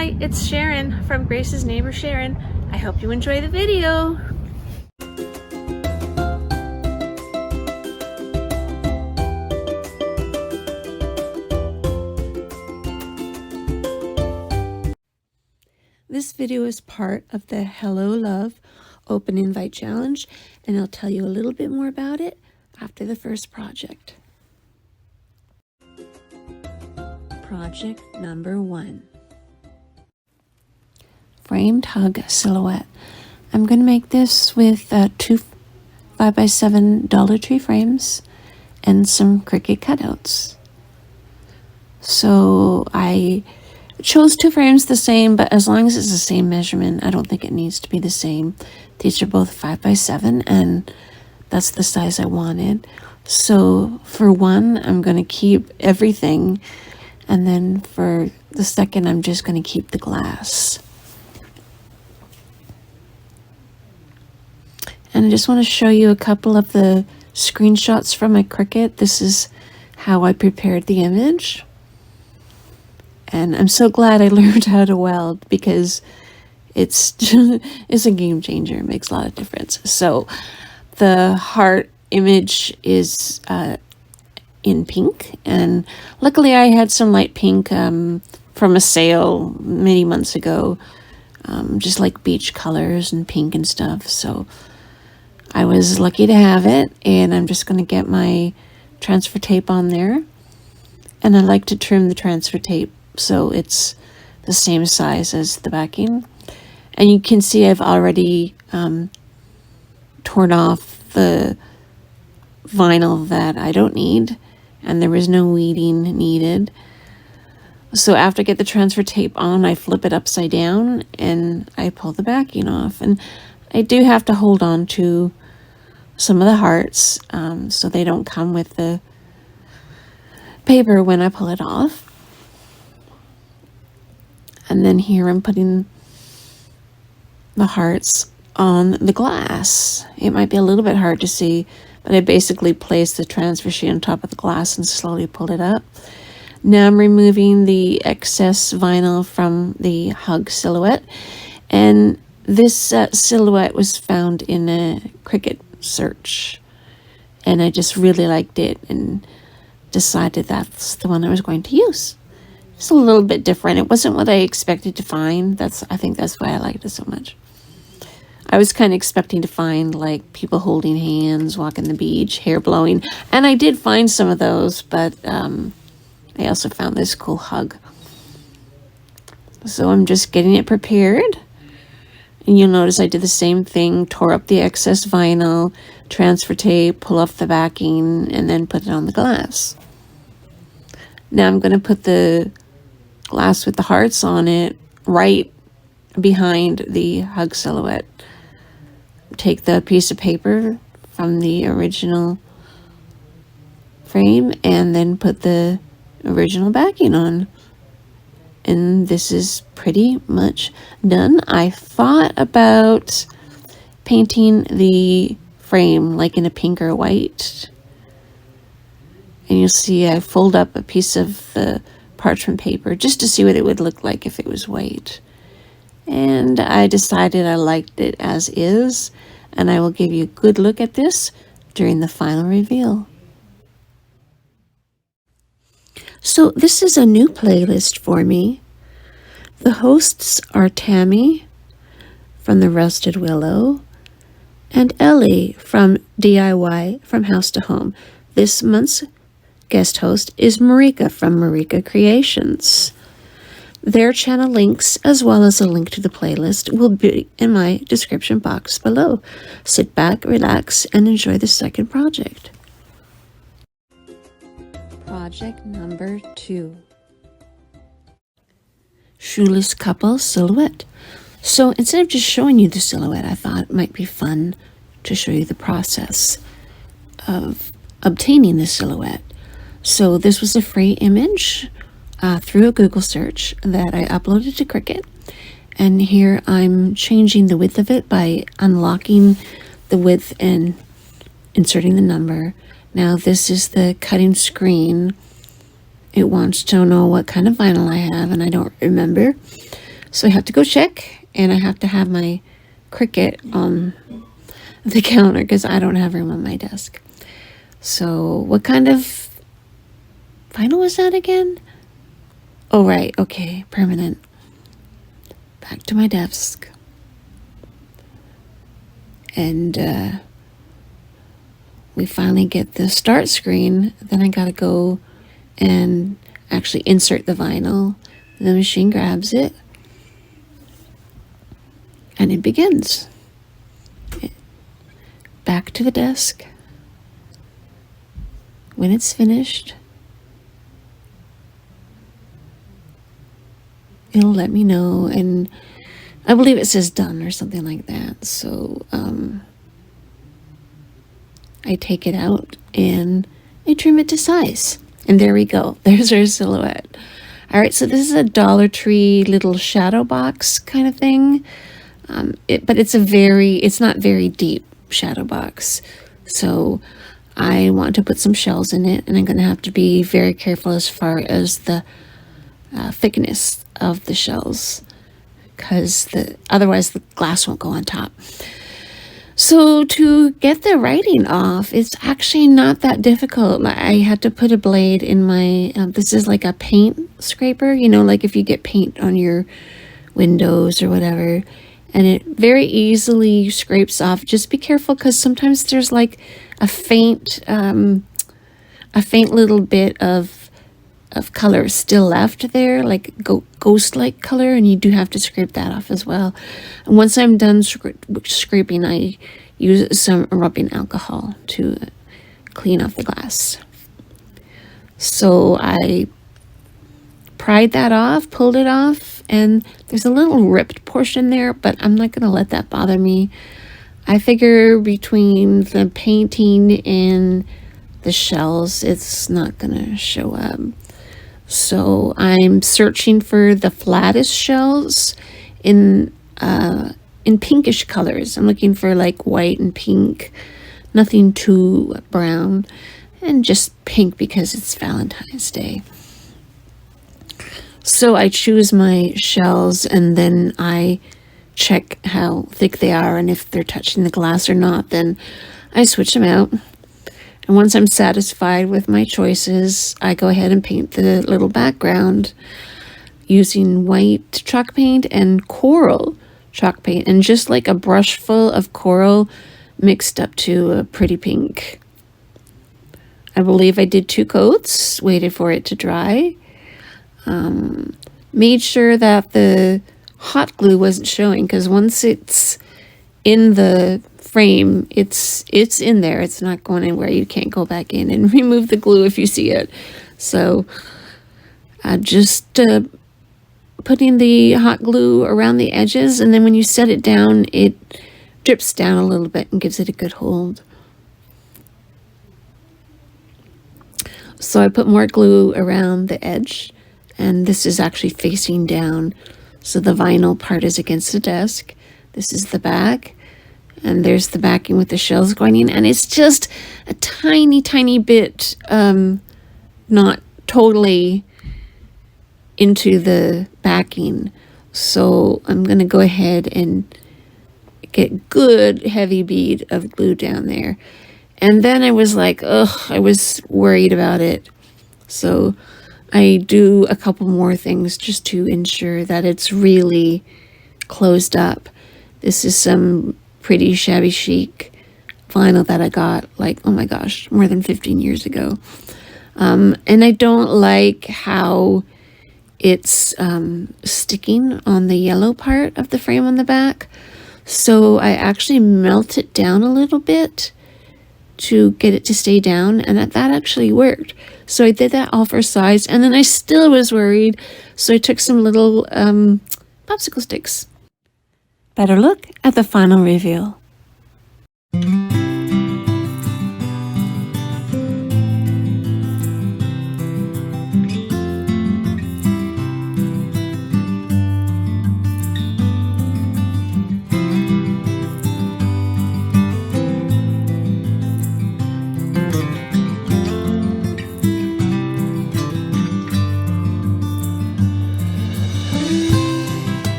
Hi, it's Sharon from Grace's neighbor Sharon. I hope you enjoy the video. This video is part of the Hello Love Open Invite Challenge, and I'll tell you a little bit more about it after the first project. Project number 1. Framed hug silhouette. I'm going to make this with 2 5x7 Dollar Tree frames and some Cricut cutouts. So I chose 2 frames the same, but as long as it's the same measurement, I don't think it needs to be the same. These are both 5x7 and that's the size I wanted. So for one, I'm going to keep everything, and then for the second, I'm just going to keep the glass. And I just want to show you a couple of the screenshots from my Cricut. This is how I prepared the image. And I'm so glad I learned how to weld, because it's a game changer. It makes a lot of difference. So the heart image is in pink, and luckily I had some light pink from a sale many months ago, just like beach colors and pink and stuff. So I was lucky to have it, and I'm just going to get my transfer tape on there. And I like to trim the transfer tape so it's the same size as the backing. And you can see I've already torn off the vinyl that I don't need, and there was no weeding needed. So after I get the transfer tape on, I flip it upside down and I pull the backing off. And I do have to hold on to some of the hearts so they don't come with the paper when I pull it off. And then here I'm putting the hearts on the glass. It might be a little bit hard to see, but I basically place the transfer sheet on top of the glass and slowly pull it up. Now I'm removing the excess vinyl from the hug silhouette, and this silhouette was found in a Cricut search, and I just really liked it and decided that's the one I was going to use. It's a little bit different. It wasn't what I expected to find. I think that's why I liked it so much. I was kind of expecting to find like people holding hands, walking the beach, hair blowing, and I did find some of those, but I also found this cool hug. So I'm just getting it prepared. And you'll notice I did the same thing, tore up the excess vinyl, transfer tape, pull off the backing, and then put it on the glass. Now I'm going to put the glass with the hearts on it right behind the hug silhouette. Take the piece of paper from the original frame and then put the original backing on. And this is pretty much done. I thought about painting the frame like in a pink or white. And you'll see I fold up a piece of the parchment paper just to see what it would look like if it was white. And I decided I liked it as is, and I will give you a good look at this during the final reveal. So this is a new playlist for me. The hosts are Tammie from the Rusted Willow and Ellie from DIY from House to Home. This month's guest host is Marika from Marika Creations. Their channel links, as well as a link to the playlist, will be in my description box below. Sit back, relax, and enjoy the second project. Project number 2. Shoeless couple silhouette. So instead of just showing you the silhouette, I thought it might be fun to show you the process of obtaining the silhouette. So this was a free image through a Google search that I uploaded to Cricut. And here I'm changing the width of it by unlocking the width and inserting the number. Now this is the cutting screen. It wants to know what kind of vinyl I have, and I don't remember. So I have to go check, and I have to have my Cricut on the counter because I don't have room on my desk. So what kind of vinyl was that again? Oh, right. Okay. Permanent. Back to my desk. And we finally get the start screen. Then I gotta go and actually insert the vinyl. The machine grabs it. And it begins. Back to the desk. When it's finished, it'll let me know, and I believe it says done or something like that. So I take it out and I trim it to size, and there we go. There's our silhouette. All right, so this is a Dollar Tree little shadow box kind of thing, but it's not very deep shadow box. So I want to put some shells in it, and I'm going to have to be very careful as far as the thickness of the shells, because otherwise the glass won't go on top. So to get the writing off, it's actually not that difficult. I had to put a blade in my, this is like a paint scraper, you know, like if you get paint on your windows or whatever, and it very easily scrapes off. Just be careful, because sometimes there's like a faint little bit of color still left there, like ghost-like color, and you do have to scrape that off as well. And once I'm done scraping, I use some rubbing alcohol to clean off the glass. So I pried that off, pulled it off, and there's a little ripped portion there, but I'm not going to let that bother me. I figure between the painting and the shells, it's not going to show up. So I'm searching for the flattest shells in pinkish colors. I'm looking for like white and pink, nothing too brown, and just pink because it's Valentine's Day. So I choose my shells, and then I check how thick they are, and if they're touching the glass or not, then I switch them out. And once I'm satisfied with my choices, I go ahead and paint the little background using white chalk paint and coral chalk paint, and just like a brush full of coral mixed up to a pretty pink. I believe I did 2 coats, waited for it to dry, made sure that the hot glue wasn't showing, because once it's in the frame, it's in there. It's not going anywhere. You can't go back in and remove the glue if you see it. So just putting the hot glue around the edges, and then when you set it down, it drips down a little bit and gives it a good hold. So I put more glue around the edge, and this is actually facing down, so the vinyl part is against the desk. This is the back, and there's the backing with the shells going in, and it's just a tiny bit not totally into the backing. So I'm going to go ahead and get good heavy bead of glue down there. And then I was like, I was worried about it. So I do a couple more things just to ensure that it's really closed up. This is some pretty shabby chic vinyl that I got, like, oh my gosh, more than 15 years ago. And I don't like how it's sticking on the yellow part of the frame on the back. So I actually melt it down a little bit to get it to stay down, and that actually worked. So I did that all for size, and then I still was worried, so I took some little popsicle sticks. Better look at the final reveal.